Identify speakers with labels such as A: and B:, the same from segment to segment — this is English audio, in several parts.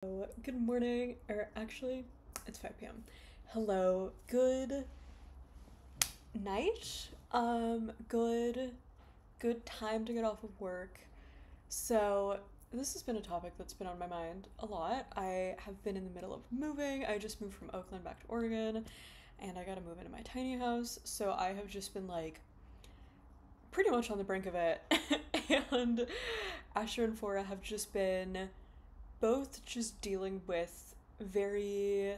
A: Good morning, or actually, it's 5 p.m. Hello, good night. Good time to get off of work. So, this has been a topic that's been on my mind a lot. I have been in the middle of moving. I just moved from Oakland back to Oregon, and I gotta move into my tiny house. So, I have just been like pretty much on the brink of it. And Asher and Fora have just been both just dealing with very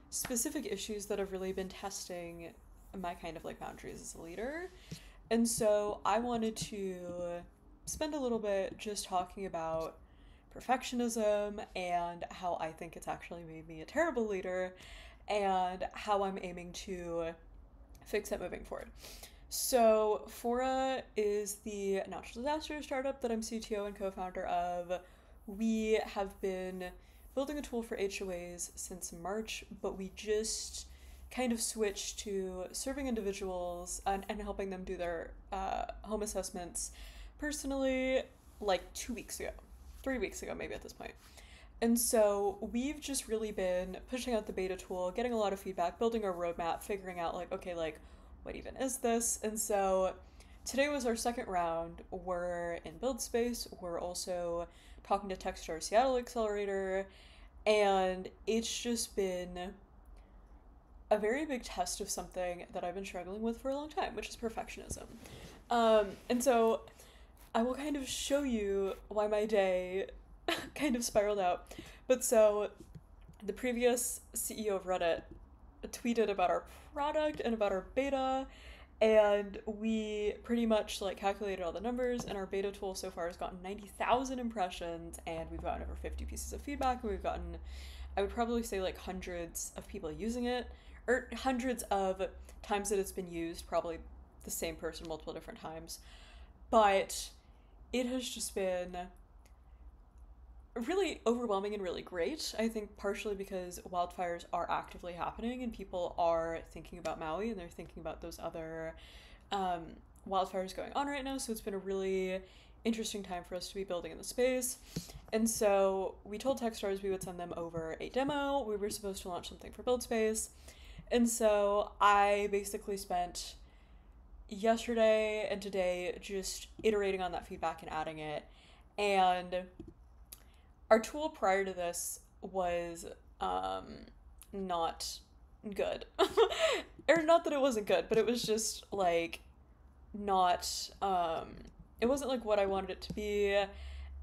A: specific issues that have really been testing my kind of like boundaries as a leader. And so I wanted to spend a little bit just talking about perfectionism and how I think it's actually made me a terrible leader and how I'm aiming to fix it moving forward. So, Fora is the natural disaster startup that I'm CTO and co founder of. We have been building a tool for HOAs since March, but we just kind of switched to serving individuals and helping them do their home assessments personally like 2 weeks ago, 3 weeks ago, maybe at this point. And so we've just really been pushing out the beta tool, getting a lot of feedback, building our roadmap, figuring out like, okay, like what even is this? And so today was our second round. We're in build space. We're also talking to Techstar Seattle Accelerator, and it's just been a very big test of something that I've been struggling with for a long time, which is perfectionism. And so I will kind of show you why my day kind of spiraled out. But so the previous CEO of Reddit tweeted about our product and about our beta, and we pretty much like calculated all the numbers, and our beta tool so far has gotten 90,000 impressions, and we've gotten over 50 pieces of feedback, and we've gotten, I would probably say, like hundreds of people using it, or hundreds of times that it's been used, probably the same person multiple different times. But it has just been really overwhelming and really great. I think partially because wildfires are actively happening and people are thinking about Maui and they're thinking about those other wildfires going on right now. So it's been a really interesting time for us to be building in the space. And so we told Techstars we would send them over a demo. We were supposed to launch something for build space. And so I basically spent yesterday and today just iterating on that feedback and adding it. And our tool prior to this was not good. Or not that it wasn't good, but it was just like not it wasn't like what I wanted it to be.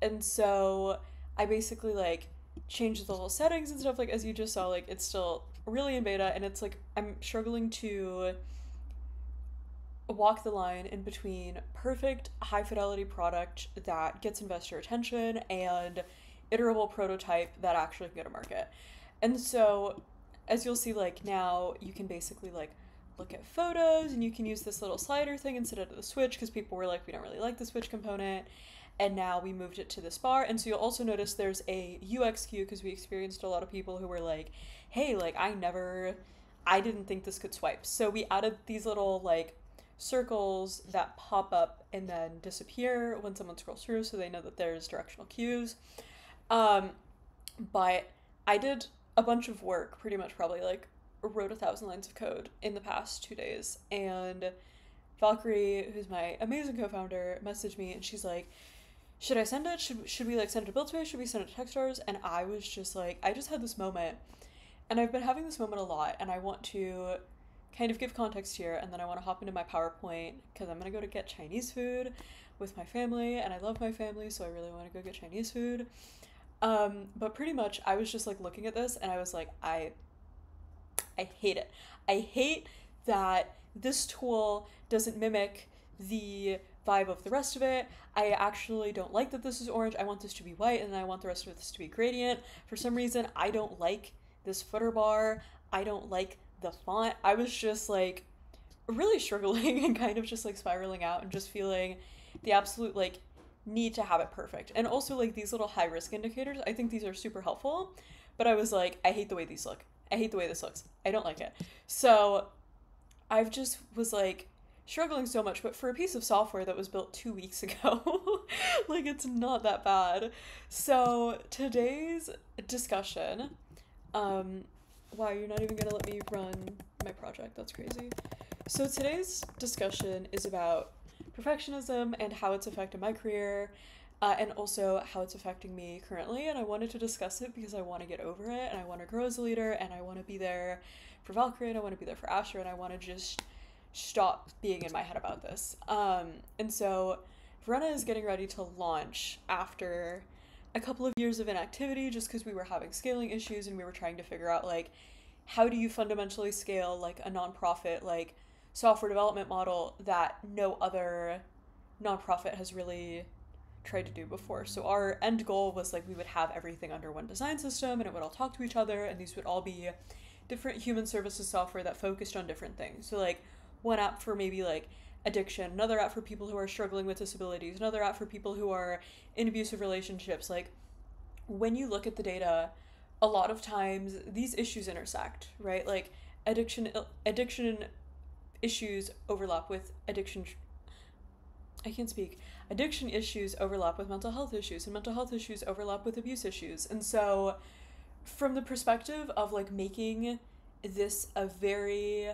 A: And so I basically like changed the little settings and stuff, like as you just saw, like it's still really in beta, and it's like I'm struggling to walk the line in between perfect high fidelity product that gets investor attention and iterable prototype that actually can go to market. And so as you'll see, like now you can basically like look at photos, and you can use this little slider thing instead of the switch, because people were like, we don't really like the switch component, and now we moved it to this bar. And so you'll also notice there's a UX queue, because we experienced a lot of people who were like, hey, like I didn't think this could swipe. So we added these little like circles that pop up and then disappear when someone scrolls through, so they know that there's directional cues. But I did a bunch of work, pretty much probably like wrote 1,000 lines of code in the past 2 days, and Valkyrie, who's my amazing co-founder, messaged me and she's like, should I send it? Should we like send it to Buildspace? Should we send it to Techstars? And I was just like, I just had this moment, and I've been having this moment a lot, and I want to kind of give context here, and then I want to hop into my PowerPoint, because I'm going to go to get Chinese food with my family, and I love my family, so I really want to go get Chinese food. But pretty much I was just like looking at this, and I was like, I hate it. I hate that this tool doesn't mimic the vibe of the rest of it. I actually don't like that this is orange. I want this to be white, and I want the rest of this to be gradient. For some reason, I don't like this footer bar. I don't like the font. I was just like really struggling and kind of just like spiraling out and just feeling the absolute like need to have it perfect. And also like these little high risk indicators, I think these are super helpful, but I was like, I hate the way these look. I hate the way this looks. I don't like it. So I've just was like struggling so much, but for a piece of software that was built 2 weeks ago, like it's not that bad. So today's discussion, wow, you're not even gonna let me run my project. That's crazy. So today's discussion is about perfectionism and how it's affected my career, and also how it's affecting me currently. And I wanted to discuss it because I want to get over it, and I want to grow as a leader, and I want to be there for Valkyrie, and I want to be there for Asher, and I want to just stop being in my head about this. And so Verena is getting ready to launch after a couple of years of inactivity, just because we were having scaling issues and we were trying to figure out, like, how do you fundamentally scale like a nonprofit like software development model that no other nonprofit has really tried to do before. So our end goal was like we would have everything under one design system and it would all talk to each other, and these would all be different human services software that focused on different things. So like one app for maybe like addiction, another app for people who are struggling with disabilities, another app for people who are in abusive relationships. Like when you look at the data, a lot of times these issues intersect, right? Like addiction issues overlap with addiction. I can't speak. Addiction issues overlap with mental health issues, and mental health issues overlap with abuse issues. And so from the perspective of like making this a very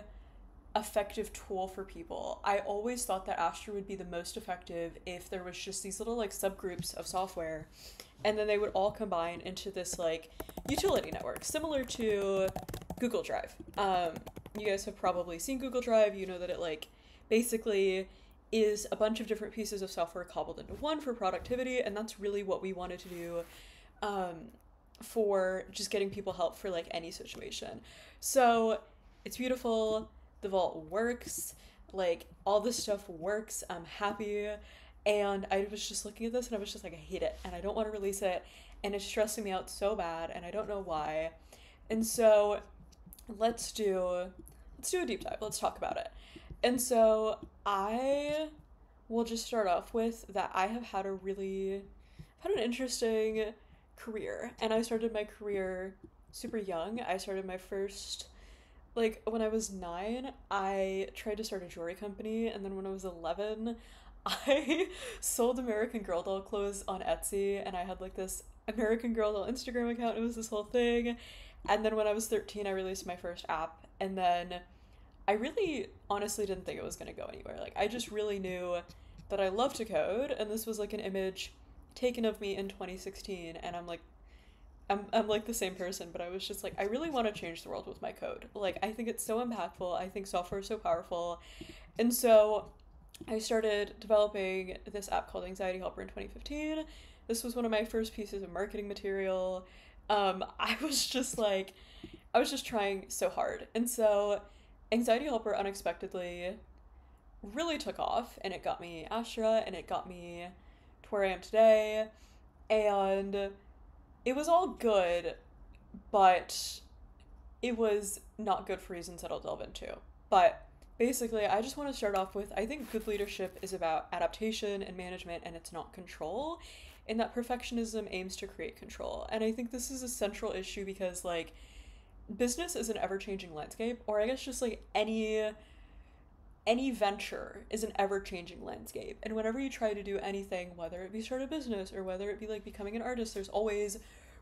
A: effective tool for people, I always thought that Astra would be the most effective if there was just these little like subgroups of software, and then they would all combine into this like utility network similar to Google Drive. You guys have probably seen Google Drive. You know that it like basically is a bunch of different pieces of software cobbled into one for productivity, and that's really what we wanted to do for just getting people help for like any situation. So it's beautiful. The vault works. Like all this stuff works. I'm happy. And I was just looking at this and I was just like, I hate it and I don't want to release it, and it's stressing me out so bad and I don't know why. And so let's do a deep dive. Let's talk about it. And so I will just start off with that I have had an interesting career, and I started my career super young. I started my first, like when I was 9, I tried to start a jewelry company, and then when I was 11, I sold American Girl doll clothes on Etsy, and I had like this American Girl doll Instagram account. It was this whole thing. And then when I was 13, I released my first app, and then I really honestly didn't think it was going to go anywhere. Like I just really knew that I love to code, and this was like an image taken of me in 2016, and I'm like the same person, but I was just like, I really want to change the world with my code. Like I think it's so impactful. I think software is so powerful. And so I started developing this app called Anxiety Helper in 2015. This was one of my first pieces of marketing material. I was just trying so hard. And so Anxiety Helper unexpectedly really took off, and it got me Astra, and it got me to where I am today. And it was all good, but it was not good for reasons that I'll delve into. But basically, I just want to start off with, I think good leadership is about adaptation and management, and it's not control, and that perfectionism aims to create control. And I think this is a central issue because, like, business is an ever-changing landscape, or I guess just, like, any venture is an ever-changing landscape. And whenever you try to do anything, whether it be start a business or whether it be, like, becoming an artist, there's always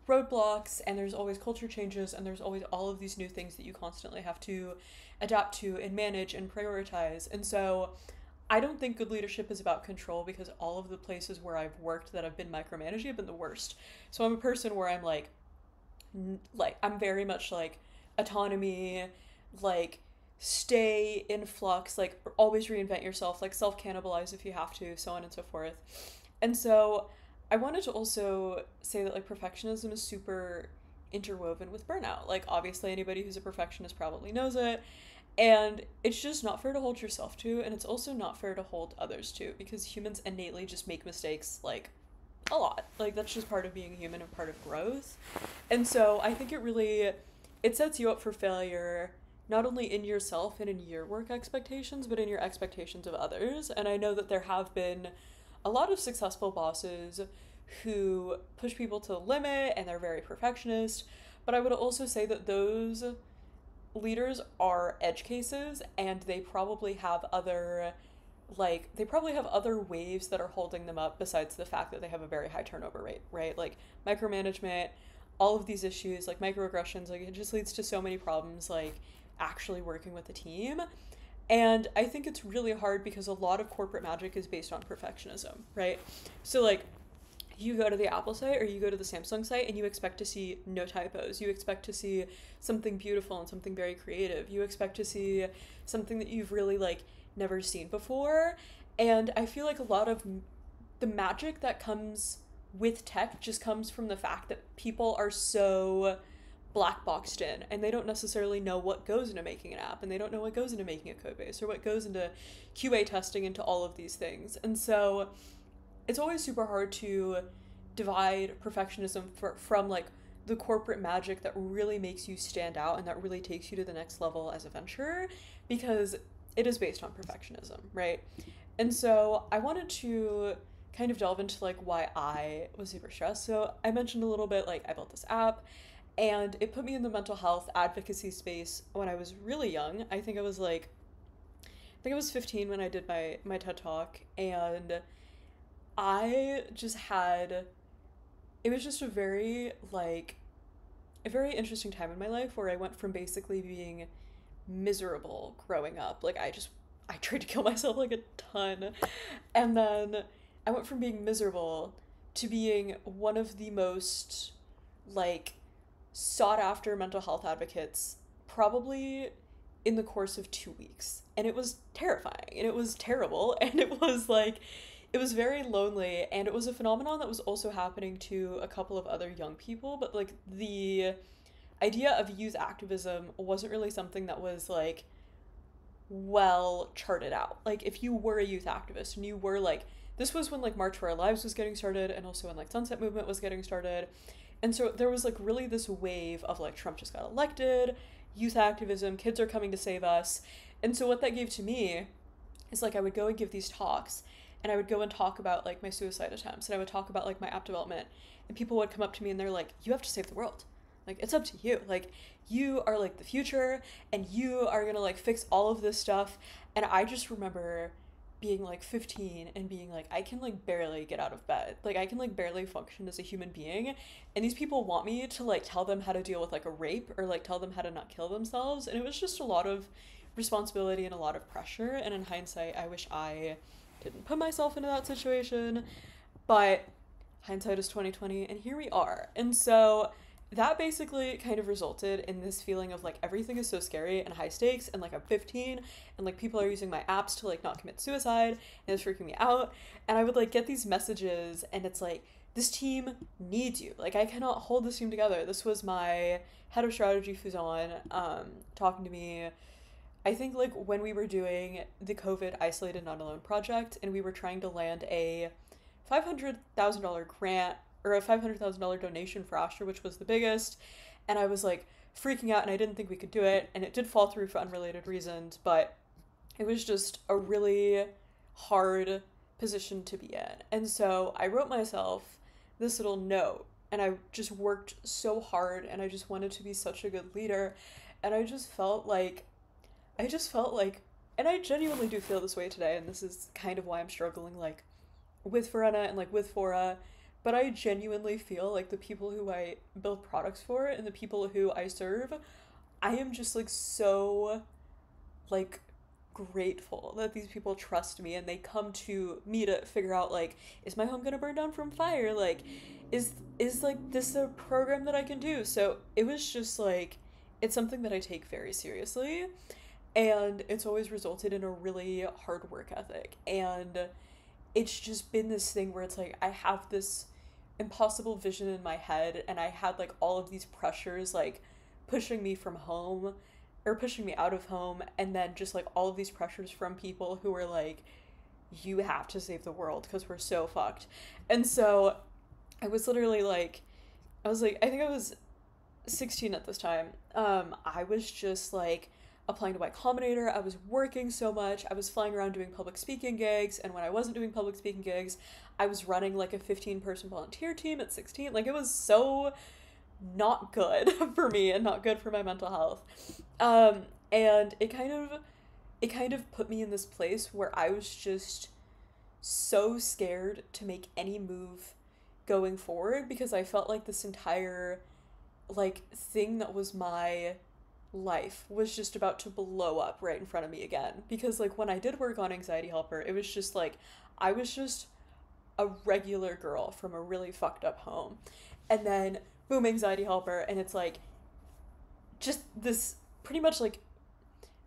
A: roadblocks, and there's always culture changes, and there's always all of these new things that you constantly have to adapt to and manage and prioritize. And so I don't think good leadership is about control, because all of the places where I've worked that have been micromanaging have been the worst. So I'm a person where I'm like I'm very much like autonomy, like stay in flux, like always reinvent yourself, like self-cannibalize if you have to, so on and so forth. And so I wanted to also say that like perfectionism is super interwoven with burnout. Like obviously anybody who's a perfectionist probably knows it. And it's just not fair to hold yourself to, and it's also not fair to hold others to, because humans innately just make mistakes, like, a lot. Like, that's just part of being human and part of growth. And so I think it sets you up for failure, not only in yourself and in your work expectations, but in your expectations of others. And I know that there have been a lot of successful bosses who push people to the limit, and they're very perfectionist. But I would also say that those leaders are edge cases, and they probably have other waves that are holding them up besides the fact that they have a very high turnover rate, right? Like micromanagement, all of these issues, like microaggressions, like it just leads to so many problems, like actually working with the team. And I think it's really hard because a lot of corporate magic is based on perfectionism, right? So like you go to the Apple site or you go to the Samsung site and you expect to see no typos. You expect to see something beautiful and something very creative. You expect to see something that you've really like never seen before. And I feel like a lot of the magic that comes with tech just comes from the fact that people are so black boxed in and they don't necessarily know what goes into making an app, and they don't know what goes into making a code base or what goes into QA testing, into all of these things. And so it's always super hard to divide perfectionism from like the corporate magic that really makes you stand out and that really takes you to the next level as a venture, because it is based on perfectionism, right? And so I wanted to kind of delve into like why I was super stressed. So I mentioned a little bit like I built this app, and it put me in the mental health advocacy space when I was really young. I think I was 15 when I did my TED Talk, and I just had, it was just a very interesting time in my life where I went from basically being miserable growing up. Like I tried to kill myself like a ton. And then I went from being miserable to being one of the most like sought after mental health advocates probably in the course of 2 weeks. And it was terrifying and it was terrible and it was very lonely, and it was a phenomenon that was also happening to a couple of other young people, but like the idea of youth activism wasn't really something that was like well charted out. Like if you were a youth activist and you were like, this was when like March for Our Lives was getting started, and also when like Sunset Movement was getting started. And so there was like really this wave of like Trump just got elected, youth activism, kids are coming to save us. And so what that gave to me is like I would go and give these talks, and I would go and talk about like my suicide attempts, and I would talk about like my app development, and people would come up to me and they're like, you have to save the world. Like, it's up to you. Like, you are like the future, and you are gonna like fix all of this stuff. And I just remember being like 15 and being like, I can like barely get out of bed. Like, I can like barely function as a human being. And these people want me to like tell them how to deal with like a rape or like tell them how to not kill themselves. And it was just a lot of responsibility and a lot of pressure. And in hindsight, I wish I didn't put myself into that situation. But hindsight is 2020, and here we are. And so that basically kind of resulted in this feeling of like everything is so scary and high stakes, and like I'm 15 and like people are using my apps to like not commit suicide, and it's freaking me out. And I would like get these messages, and it's like, this team needs you. Like, I cannot hold this team together. This was my head of strategy, Fuzon, talking to me, I think like when we were doing the COVID Isolated Not Alone project, and we were trying to land a $500,000 grant or a $500,000 donation for Astra, which was the biggest. And I was like freaking out, and I didn't think we could do it. And it did fall through for unrelated reasons, but it was just a really hard position to be in. And so I wrote myself this little note, and I just worked so hard, and I just wanted to be such a good leader. And I just felt like, and I genuinely do feel this way today, and this is kind of why I'm struggling like with Verena and like with Fora, but I genuinely feel like the people who I build products for and the people who I serve, I am just like so like grateful that these people trust me, and they come to me to figure out like, is my home gonna burn down from fire? Like, is like this a program that I can do? So it was just like, it's something that I take very seriously, and it's always resulted in a really hard work ethic. And it's just been this thing where it's like, I have this impossible vision in my head, and I had like all of these pressures like pushing me from home or pushing me out of home, and then just like all of these pressures from people who were like, you have to save the world because we're so fucked. And so I was literally like, I think I was 16 at this time. I was just like applying to Y Combinator. I was working so much. I was flying around doing public speaking gigs, and when I wasn't doing public speaking gigs, I was running like a 15-person volunteer team at 16. Like, it was so not good for me and not good for my mental health. Um, and it kind of put me in this place where I was just so scared to make any move going forward because I felt like this entire like thing that was my life was just about to blow up right in front of me again. Because like when I did work on Anxiety Helper, it was just like I was just a regular girl from a really fucked up home. And then boom, Anxiety Helper, and it's like just this pretty much like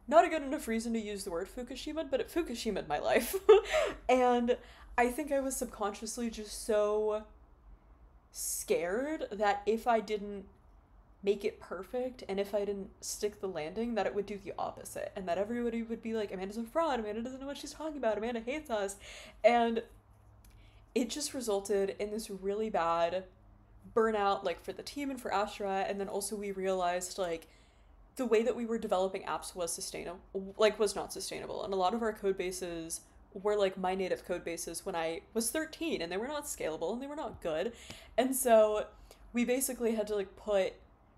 A: not a good enough reason to use the word Fukushima, but it Fukushimaed my life. And I think I was subconsciously just so scared that if I didn't make it perfect and if I didn't stick the landing, that it would do the opposite and that everybody would be like, Amanda's a fraud, Amanda doesn't know what she's talking about, Amanda hates us. And it just resulted in this really bad burnout, like for the team and for Astra. And then also we realized like the way that we were developing apps was sustainable, like was not sustainable. And a lot of our code bases were like my native code bases when I was 13, and they were not scalable and they were not good. And so we basically had to like put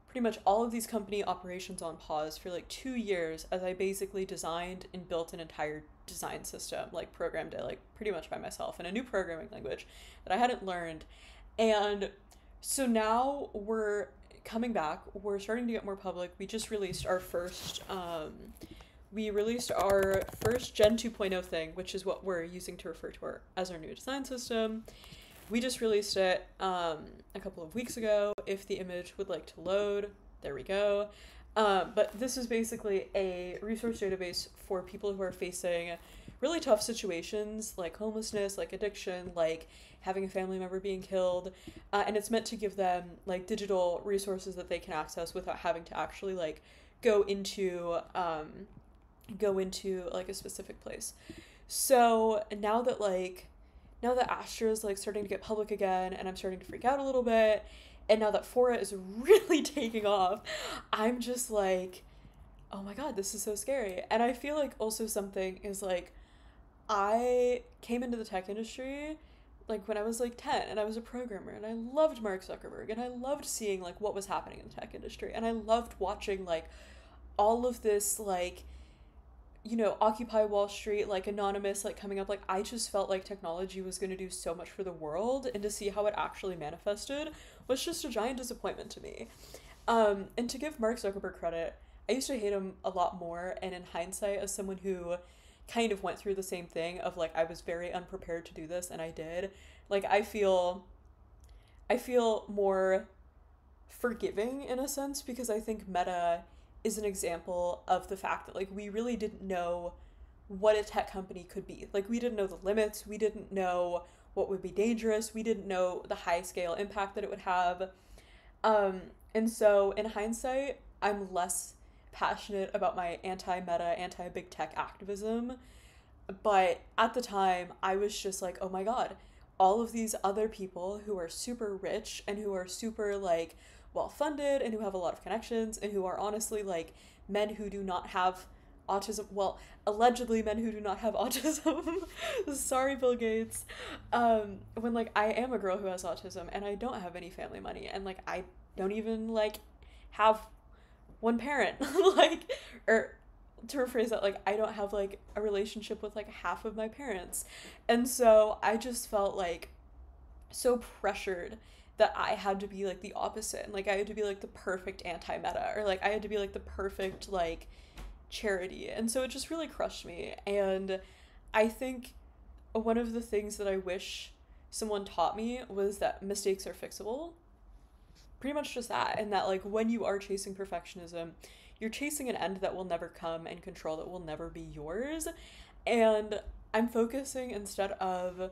A: pretty much all of these company operations on pause for like 2 years as I basically designed and built an entire design system, like programmed it like pretty much by myself in a new programming language that I hadn't learned. And so now we're coming back, we're starting to get more public. We just released our first Gen 2.0 thing, which is what we're using to refer to as our new design system. We just released it a couple of weeks ago. If the image would like to load, there we go. But this is basically a resource database for people who are facing really tough situations like homelessness, like addiction, like having a family member being killed. And it's meant to give them like digital resources that they can access without having to actually like go into like a specific place. So now that Astra is like starting to get public again and I'm starting to freak out a little bit, and now that Fora is really taking off, I'm just like, oh my god, this is so scary. And I feel like also something is like, I came into the tech industry like when I was like 10 and I was a programmer and I loved Mark Zuckerberg and I loved seeing like what was happening in the tech industry and I loved watching like all of this like, you know, Occupy Wall Street, like Anonymous, like coming up. Like I just felt like technology was going to do so much for the world, and to see how it actually manifested was just a giant disappointment to me. And to give Mark Zuckerberg credit, I used to hate him a lot more, and in hindsight, as someone who kind of went through the same thing of like I was very unprepared to do this and I did, like I feel more forgiving in a sense, because I think Meta is an example of the fact that like we really didn't know what a tech company could be. Like we didn't know the limits, we didn't know what would be dangerous, we didn't know the high scale impact that it would have. And so in hindsight, I'm less passionate about my anti-meta, anti-big tech activism. But at the time, I was just like, oh my god, all of these other people who are super rich and who are super like well funded and who have a lot of connections and who are honestly like men who do not have autism, well, allegedly men who do not have autism. Sorry, Bill Gates. When like I am a girl who has autism and I don't have any family money and like I don't even like have one parent. Like, or to rephrase that, like I don't have like a relationship with like half of my parents. And so I just felt like so pressured that I had to be like the opposite, and like I had to be like the perfect anti-meta, or like I had to be like the perfect like charity. And so it just really crushed me. And I think one of the things that I wish someone taught me was that mistakes are fixable. Pretty much just that. And that like when you are chasing perfectionism, you're chasing an end that will never come, and control that will never be yours. And I'm focusing, instead of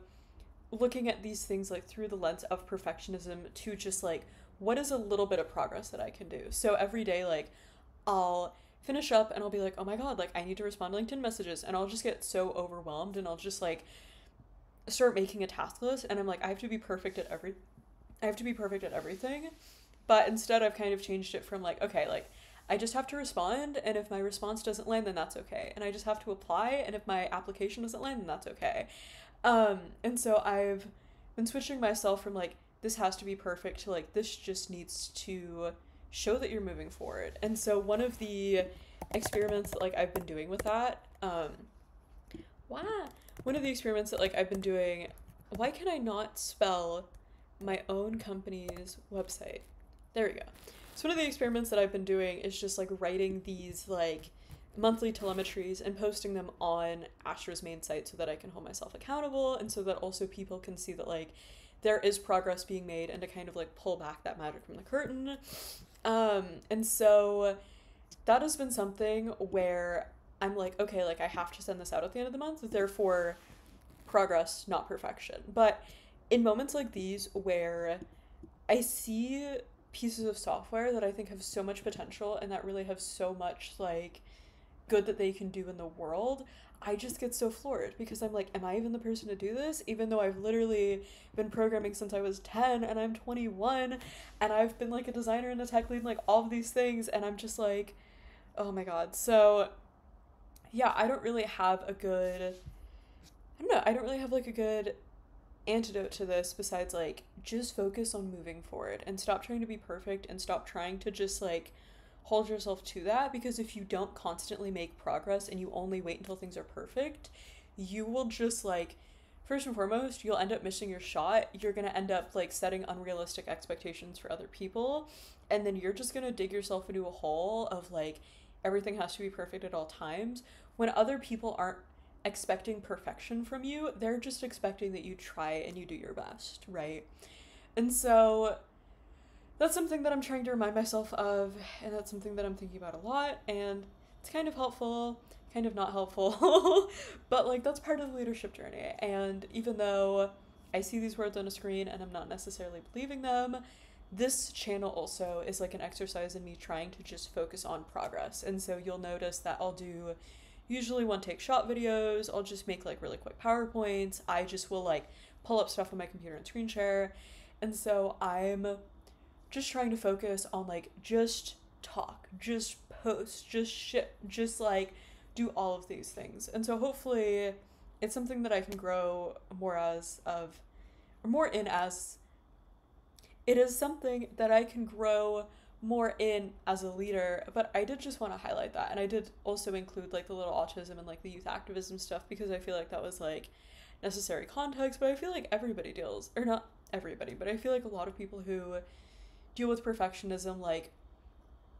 A: looking at these things like through the lens of perfectionism, to just like what is a little bit of progress that I can do. So every day, like I'll finish up and I'll be like, oh my god, like I need to respond to LinkedIn messages, and I'll just get so overwhelmed and I'll just like start making a task list, and I'm like, I have to be perfect at everything. But instead I've kind of changed it from like, okay, like I just have to respond, and if my response doesn't land, then that's okay. And I just have to apply, and if my application doesn't land, then that's okay. And so I've been switching myself from like, this has to be perfect, to like, this just needs to show that you're moving forward. And so one of the experiments that like I've been doing with that, wow, one of the experiments that like I've been doing, why can I not spell my own company's website? There we go. So one of the experiments that I've been doing is just like writing these like monthly telemetries and posting them on Astra's main site so that I can hold myself accountable, and so that also people can see that like there is progress being made, and to kind of like pull back that magic from the curtain. And so that has been something where I'm like, okay, like I have to send this out at the end of the month, therefore progress, not perfection. But in moments like these where I see pieces of software that I think have so much potential and that really have so much like good that they can do in the world, I just get so floored because I'm like, am I even the person to do this? Even though I've literally been programming since I was 10 and I'm 21 and I've been like a designer and a tech lead and like all of these things, and I'm just like, oh my god. So yeah, I don't really have a good, I don't know, I don't really have like a good antidote to this besides like just focus on moving forward and stop trying to be perfect and stop trying to just like hold yourself to that, because if you don't constantly make progress and you only wait until things are perfect, you will just like, first and foremost, you'll end up missing your shot. You're going to end up like setting unrealistic expectations for other people, and then you're just going to dig yourself into a hole of like everything has to be perfect at all times, when other people aren't expecting perfection from you. They're just expecting that you try and you do your best, right? And so that's something that I'm trying to remind myself of, and that's something that I'm thinking about a lot, and it's kind of helpful, kind of not helpful, but like that's part of the leadership journey. And even though I see these words on a screen and I'm not necessarily believing them, this channel also is like an exercise in me trying to just focus on progress. And so you'll notice that I'll do usually one take shot videos, I'll just make like really quick PowerPoints, I just will like pull up stuff on my computer and screen share. And so I'm just trying to focus on like just talk, just post, just shit, just like do all of these things. And so hopefully it's something that I can grow more as of, or more in as, it is something that I can grow more in as a leader. But I did just want to highlight that, and I did also include like the little autism and like the youth activism stuff, because I feel like that was like necessary context. But I feel like everybody deals, or not everybody, but I feel like a lot of people who deal with perfectionism like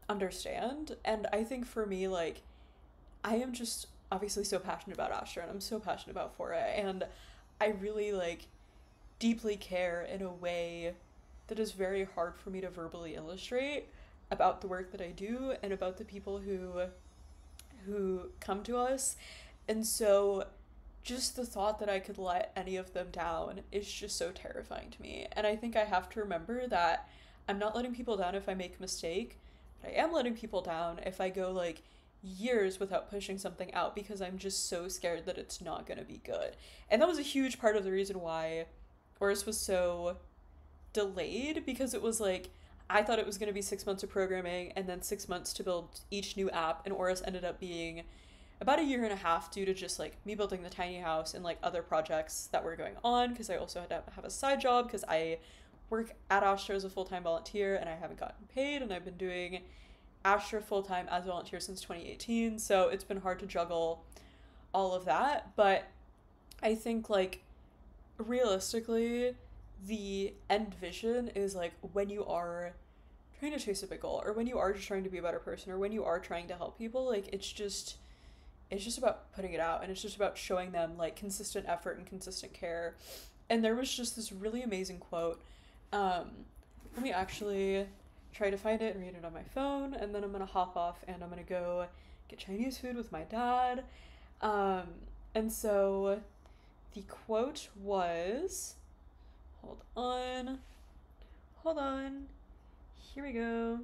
A: understand. And I think for me, like I am just obviously so passionate about Astra, and I'm so passionate about Foray, and I really like deeply care in a way that is very hard for me to verbally illustrate about the work that I do and about the people who come to us. And so just the thought that I could let any of them down is just so terrifying to me. And I think I have to remember that I'm not letting people down if I make a mistake, but I am letting people down if I go like years without pushing something out, because I'm just so scared that it's not going to be good. And that was a huge part of the reason why Oris was so delayed, because it was like I thought it was going to be 6 months of programming and then 6 months to build each new app, and Oris ended up being about a year and a half due to just like me building the tiny house and like other projects that were going on, because I also had to have a side job because I work at Astra as a full-time volunteer and I haven't gotten paid, and I've been doing Astra full-time as a volunteer since 2018, so it's been hard to juggle all of that. But I think like realistically the end vision is like when you are trying to chase a big goal, or when you are just trying to be a better person, or when you are trying to help people, like it's just about putting it out, and it's just about showing them like consistent effort and consistent care. And there was just this really amazing quote. Let me actually try to find it and read it on my phone, and then I'm gonna hop off and I'm gonna go get Chinese food with my dad. And so the quote was, hold on, here we go.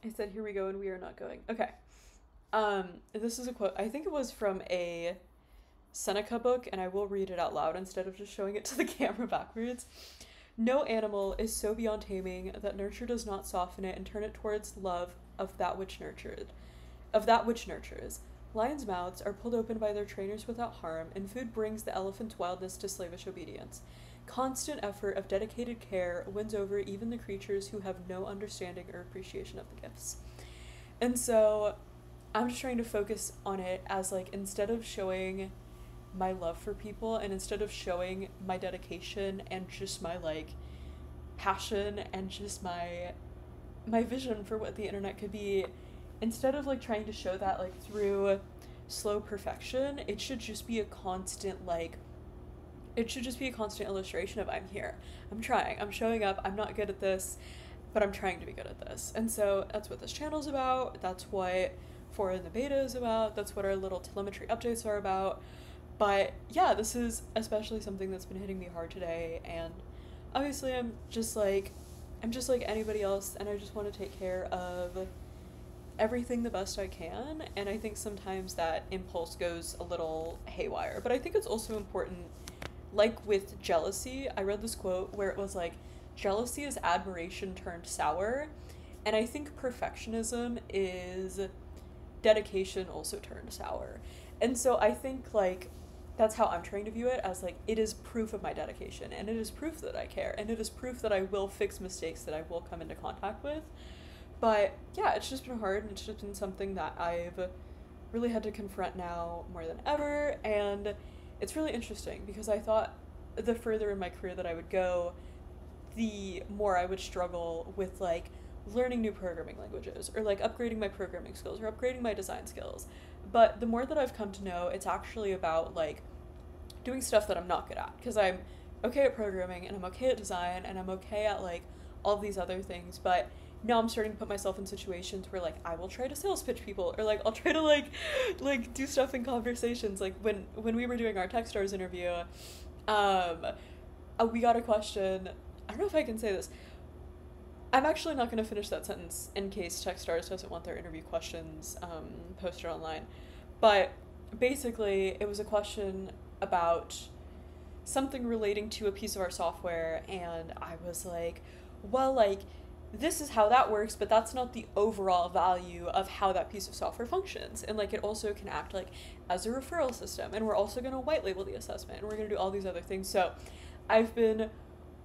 A: I said here we go and we are not going. Okay. This is a quote, I think it was from a Seneca book, and I will read it out loud instead of just showing it to the camera backwards. No animal is so beyond taming that nurture does not soften it and turn it towards love of that which nurtures. Lions' mouths are pulled open by their trainers without harm, and food brings the elephant's wildness to slavish obedience. constant effort of dedicated care wins over even the creatures who have no understanding or appreciation of the gifts. And so I'm just trying to focus on it as like, instead of showing my love for people and instead of showing my dedication and just my like passion and just my vision for what the internet could be, instead of like trying to show that like through slow perfection, it should just be a constant like, it should just be a constant illustration of I'm here, I'm trying, I'm showing up, I'm not good at this, but I'm trying to be good at this. And so that's what this channel's about, that's what For in the Beta is about, that's what our little telemetry updates are about. But yeah, this is especially something that's been hitting me hard today, and obviously I'm just like anybody else, and I just want to take care of everything the best I can, and I think sometimes that impulse goes a little haywire. But I think it's also important, like with jealousy, I read this quote where it was like, jealousy is admiration turned sour, and I think perfectionism is dedication also turned sour. And so I think like that's how I'm trying to view it, as like, it is proof of my dedication, and it is proof that I care, and it is proof that I will fix mistakes that I will come into contact with. But yeah, it's just been hard, and it's just been something that I've really had to confront now more than ever. And it's really interesting because I thought the further in my career that I would go, the more I would struggle with like learning new programming languages, or like upgrading my programming skills, or upgrading my design skills. But the more that I've come to know, it's actually about like doing stuff that I'm not good at, because I'm okay at programming and I'm okay at design and I'm okay at like all these other things. But now I'm starting to put myself in situations where like I will try to sales pitch people, or like I'll try to like do stuff in conversations. Like when we were doing our Techstars interview, we got a question. I don't know if I can say this. I'm actually not going to finish that sentence in case Techstars doesn't want their interview questions posted online. But basically, it was a question about something relating to a piece of our software, and I was like, well, like, this is how that works, but that's not the overall value of how that piece of software functions. And like, it also can act like as a referral system, and we're also going to white label the assessment, and we're going to do all these other things. So I've been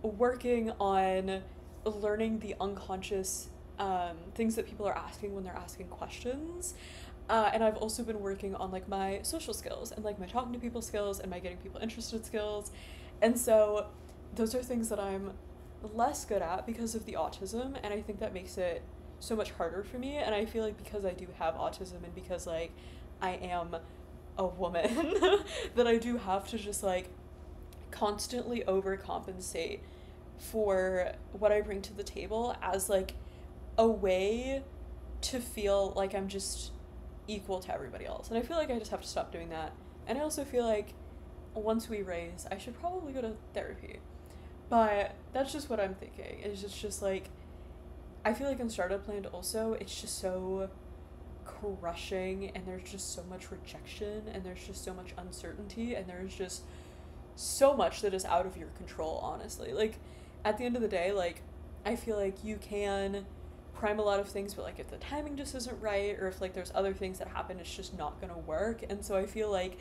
A: working on learning the unconscious things that people are asking when they're asking questions. And I've also been working on like my social skills and like my talking to people skills and my getting people interested skills. And so those are things that I'm less good at because of the autism, and I think that makes it so much harder for me. And I feel like because I do have autism, and because like I am a woman, that I do have to just like constantly overcompensate for what I bring to the table as like a way to feel like I'm just equal to everybody else. And I feel like I just have to stop doing that. And I also feel like once we raise, I should probably go to therapy. But that's just what I'm thinking. It's just like, I feel like in Startup Land also, it's just so crushing, and there's just so much rejection, and there's just so much uncertainty, and there's just so much that is out of your control, honestly. Like, at the end of the day, like, I feel like you can prime a lot of things, but like if the timing just isn't right, or if like there's other things that happen, it's just not gonna work. And so I feel like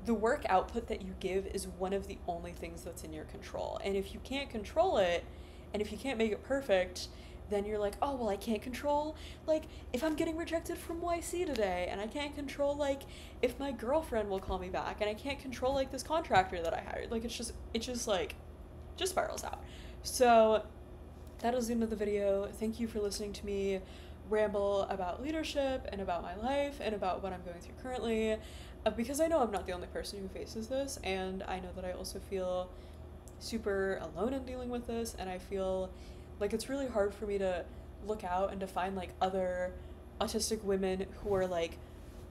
A: the work output that you give is one of the only things that's in your control. And if you can't control it, and if you can't make it perfect, then you're like, oh, well, I can't control, like, if I'm getting rejected from YC today, and I can't control, like, if my girlfriend will call me back, and I can't control, like, this contractor that I hired. Like, it's just, like, just spirals out. So that is the end of the video. Thank you for listening to me ramble about leadership, and about my life, and about what I'm going through currently, because I know I'm not the only person who faces this, and I know that I also feel super alone in dealing with this, and I feel like it's really hard for me to look out and to find like other autistic women who are like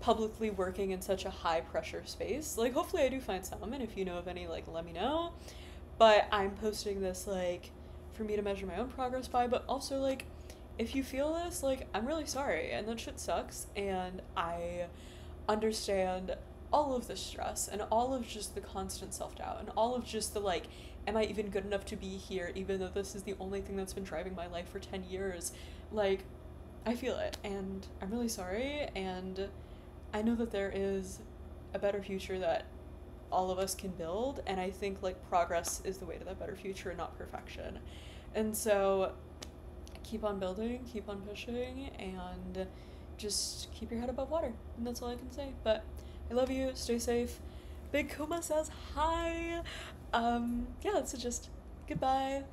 A: publicly working in such a high pressure space. Like, hopefully I do find some, and if you know of any, like, let me know. But I'm posting this like for me to measure my own progress by, but also like, if you feel this, like, I'm really sorry, and that shit sucks, and I understand all of the stress, and all of just the constant self-doubt, and all of just the like, am I even good enough to be here, even though this is the only thing that's been driving my life for 10 years? Like, I feel it, and I'm really sorry, and I know that there is a better future that all of us can build, and I think like progress is the way to that better future and not perfection. And so keep on building, keep on pushing, and just keep your head above water. And that's all I can say. But I love you, stay safe. Big Kuma says hi. Yeah, so just goodbye.